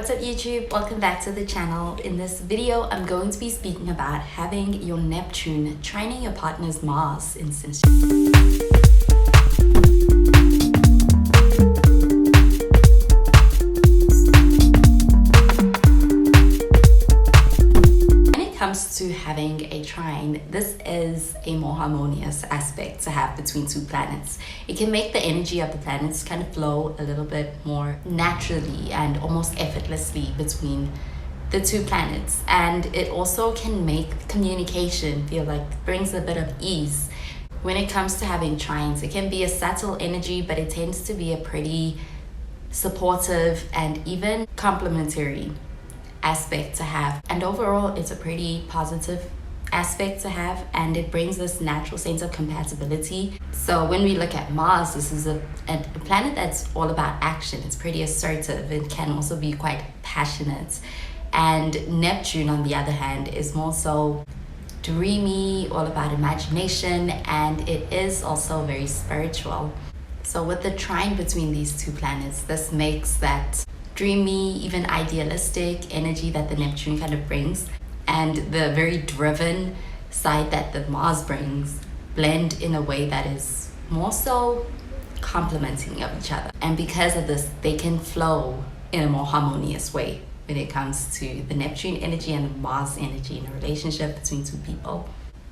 What's up YouTube? Welcome back to the channel. In this video, I'm going to be speaking about having your Neptune trining your partner's Mars in synastry. To having a trine, this is a more harmonious aspect to have between two planets. It can make the energy of the planets kind of flow a little bit more naturally and almost effortlessly between the two planets, and it also can make communication feel like brings a bit of ease. When it comes to having trines, it can be a subtle energy, but it tends to be a pretty supportive and even complementary aspect to have, and overall it's a pretty positive aspect to have, and it brings this natural sense of compatibility. So when we look at Mars, this is a planet that's all about action. It's pretty assertive. It can also be quite passionate, and Neptune on the other hand is more so dreamy, all about imagination, and it is also very spiritual. So with the trine between these two planets, this makes that dreamy, even idealistic energy that the Neptune kind of brings and the very driven side that the Mars brings blend in a way that is more so complementing of each other. And because of this, they can flow in a more harmonious way when it comes to the Neptune energy and the Mars energy in a relationship between two people.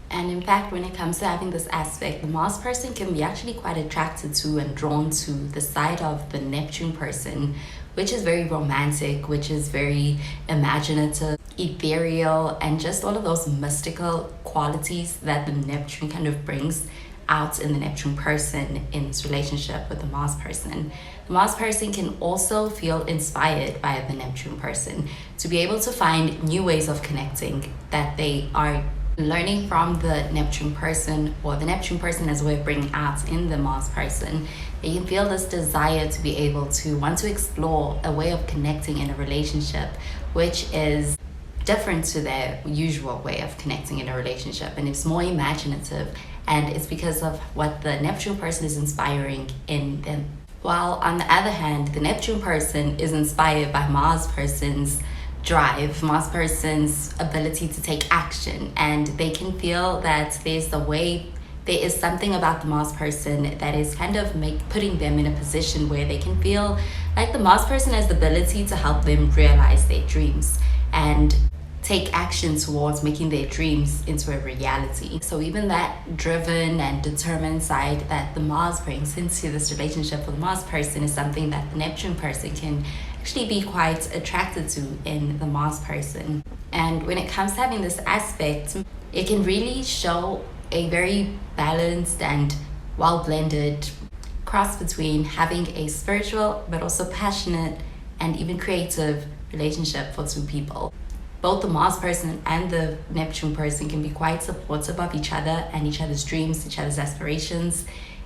And in fact, when it comes to having this aspect, the Mars person can be actually quite attracted to and drawn to the side of the Neptune person, which is very romantic, which is very imaginative, ethereal, and just all of those mystical qualities that the Neptune kind of brings out in the Neptune person in this relationship with the Mars person. The Mars person can also feel inspired by the Neptune person to be able to find new ways of connecting that they are learning from the Neptune person, or the Neptune person as a way of bringing out in the Mars person. They can feel this desire to be able to want to explore a way of connecting in a relationship which is different to their usual way of connecting in a relationship, and it's more imaginative, and it's because of what the Neptune person is inspiring in them. While on the other hand, the Neptune person is inspired by Mars person's drive, Mars person's ability to take action, and they can feel that there is something about the Mars person that is kind of putting them in a position where they can feel like the Mars person has the ability to help them realize their dreams and take action towards making their dreams into a reality. So even that driven and determined side that the Mars brings into this relationship for the Mars person is something that the Neptune person can actually be quite attracted to in the Mars person. And when it comes to having this aspect, it can really show a very balanced and well-blended cross between having a spiritual but also passionate and even creative relationship for two people. Both the Mars person and the Neptune person can be quite supportive of each other and each other's dreams, each other's aspirations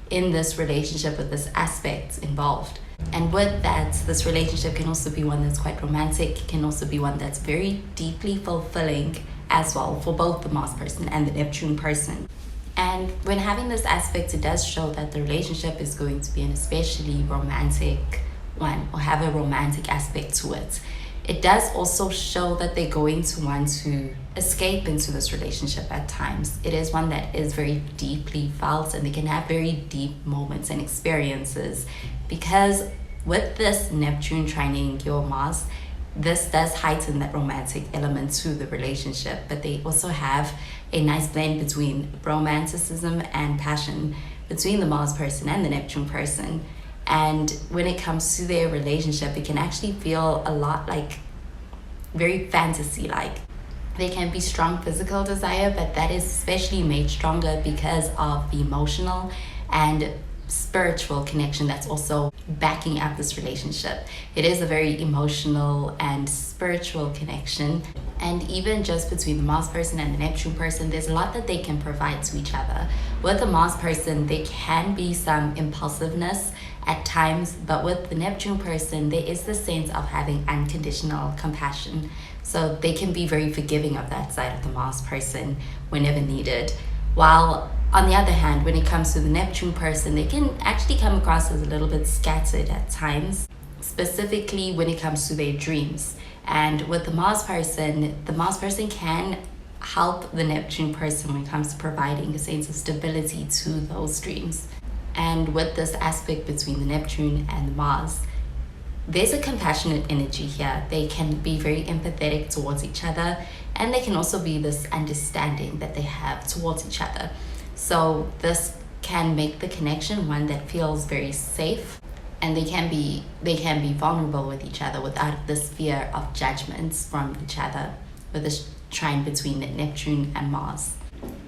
in this relationship with this aspect involved. And with that, this relationship can also be one that's quite romantic, can also be one that's very deeply fulfilling as well for both the Mars person and the Neptune person. And when having this aspect, it does show that the relationship is going to be an especially romantic one, or have a romantic aspect to it. It does also show that they're going to want to escape into this relationship at times. It is one that is very deeply felt, and they can have very deep moments and experiences, because with this Neptune trining your Mars, this does heighten that romantic element to the relationship, but they also have a nice blend between romanticism and passion between the Mars person and the Neptune person. And when it comes to their relationship, it can actually feel a lot like very fantasy-like. There can be strong physical desire, but that is especially made stronger because of the emotional and spiritual connection that's also backing up this relationship. It is a very emotional and spiritual connection, and even just between the Mars person and the Neptune person, there's a lot that they can provide to each other. With the Mars person, there can be some impulsiveness at times, but with the Neptune person, there is the sense of having unconditional compassion. So they can be very forgiving of that side of the Mars person whenever needed. While on the other hand, when it comes to the Neptune person, they can actually come across as a little bit scattered at times. specifically when it comes to their dreams. And with the Mars person can help the Neptune person when it comes to providing a sense of stability to those dreams. And with this aspect between the Neptune and the Mars, there's a compassionate energy here. They can be very empathetic towards each other, and they can also be this understanding that they have towards each other. So this can make the connection one that feels very safe, and they can be vulnerable with each other without this fear of judgments from each other, with this trine between Neptune and Mars.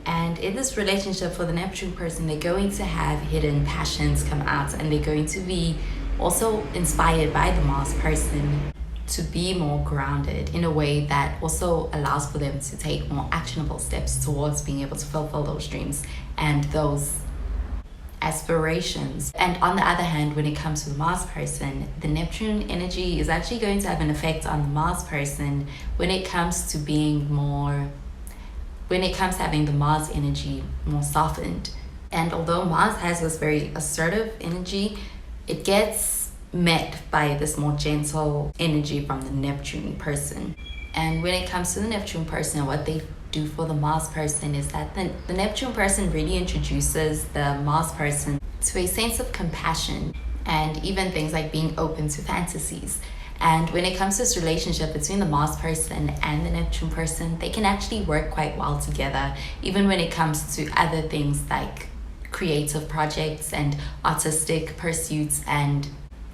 And in this relationship for the Neptune person, they're going to have hidden passions come out, and they're going to be also inspired by the Mars person to be more grounded in a way that also allows for them to take more actionable steps towards being able to fulfill those dreams and those aspirations. And on the other hand, when it comes to the Mars person, the Neptune energy is actually going to have an effect on the Mars person when it comes to having the Mars energy more softened. And although Mars has this very assertive energy, it gets met by this more gentle energy from the Neptune person. And when it comes to the Neptune person, what they do for the Mars person is that the Neptune person really introduces the Mars person to a sense of compassion and even things like being open to fantasies. And when it comes to this relationship between the Mars person and the Neptune person, they can actually work quite well together, even when it comes to other things like creative projects and artistic pursuits and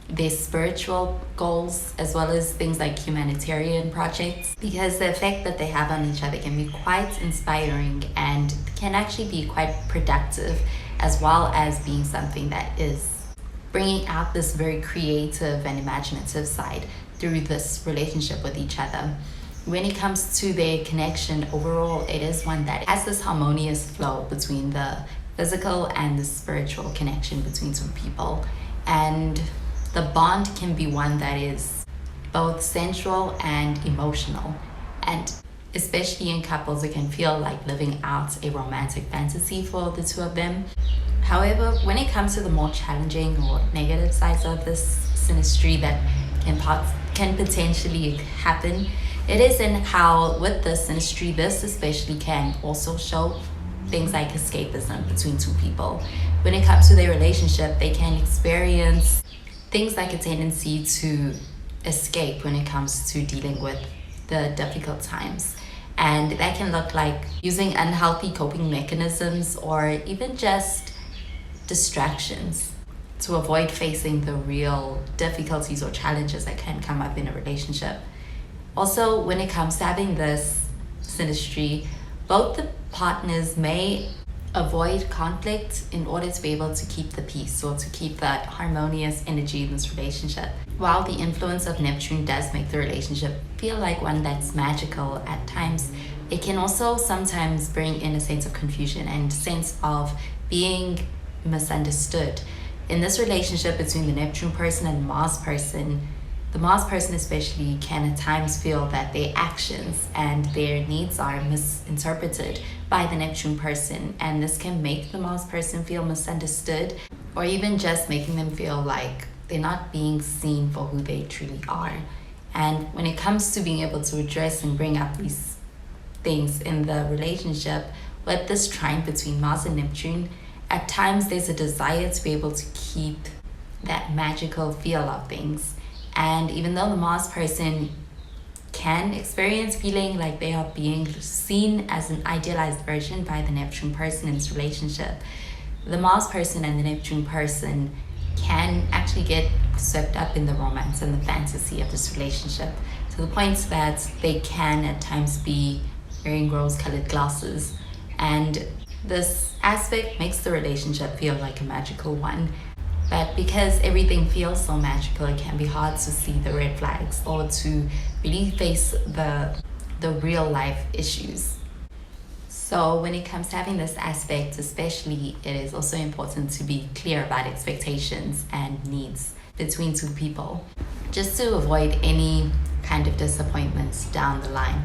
their spiritual goals, as well as things like humanitarian projects, because the effect that they have on each other can be quite inspiring and can actually be quite productive, as well as being something that is bringing out this very creative and imaginative side through this relationship with each other. When it comes to their connection overall, it is one that has this harmonious flow between the physical and the spiritual connection between two people. And the bond can be one that is both sensual and emotional. And especially in couples, it can feel like living out a romantic fantasy for the two of them. However, when it comes to the more challenging or negative sides of this synastry that can potentially happen, it is in how with this synastry, this especially can also show things like escapism between two people. When it comes to their relationship, they can experience things like a tendency to escape when it comes to dealing with the difficult times. And that can look like using unhealthy coping mechanisms or even just distractions to avoid facing the real difficulties or challenges that can come up in a relationship. Also, when it comes to having this synastry, both the partners may avoid conflict in order to be able to keep the peace or to keep that harmonious energy in this relationship. While the influence of Neptune does make the relationship feel like one that's magical at times, it can also sometimes bring in a sense of confusion and sense of being misunderstood. In this relationship between the Neptune person and the Mars person especially can at times feel that their actions and their needs are misinterpreted by the Neptune person, and this can make the Mars person feel misunderstood, or even just making them feel like they're not being seen for who they truly are. And when it comes to being able to address and bring up these things in the relationship, with this trine between Mars and Neptune, at times there's a desire to be able to keep that magical feel of things. And even though the Mars person can experience feeling like they are being seen as an idealized version by the Neptune person in this relationship, the Mars person and the Neptune person can actually get swept up in the romance and the fantasy of this relationship, to the point that they can at times be wearing rose-colored glasses. And this aspect makes the relationship feel like a magical one. But because everything feels so magical, it can be hard to see the red flags or to really face the real life issues. So when it comes to having this aspect, especially, it is also important to be clear about expectations and needs between two people, just to avoid any kind of disappointments down the line.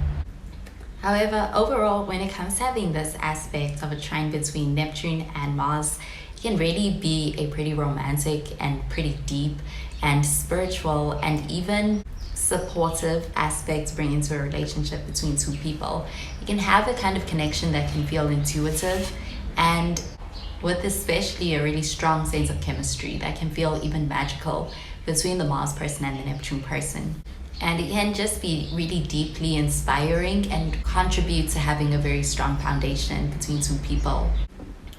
However, overall, when it comes to having this aspect of a trine between Neptune and Mars, It can really be a pretty romantic and pretty deep and spiritual and even supportive aspect to bring into a relationship between two people. You can have a kind of connection that can feel intuitive and with especially a really strong sense of chemistry that can feel even magical between the Mars person and the Neptune person. And it can just be really deeply inspiring and contribute to having a very strong foundation between two people.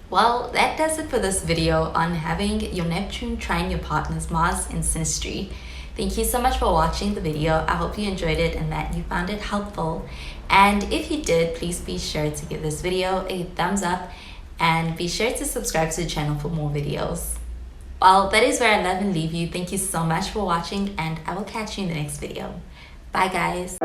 Well, that does it for this video on having your Neptune trine your partner's Mars in synastry. Thank you so much for watching the video. I hope you enjoyed it and that you found it helpful. And if you did, please be sure to give this video a thumbs up and be sure to subscribe to the channel for more videos. Well, that is where I love and leave you. Thank you so much for watching and I will catch you in the next video. Bye guys.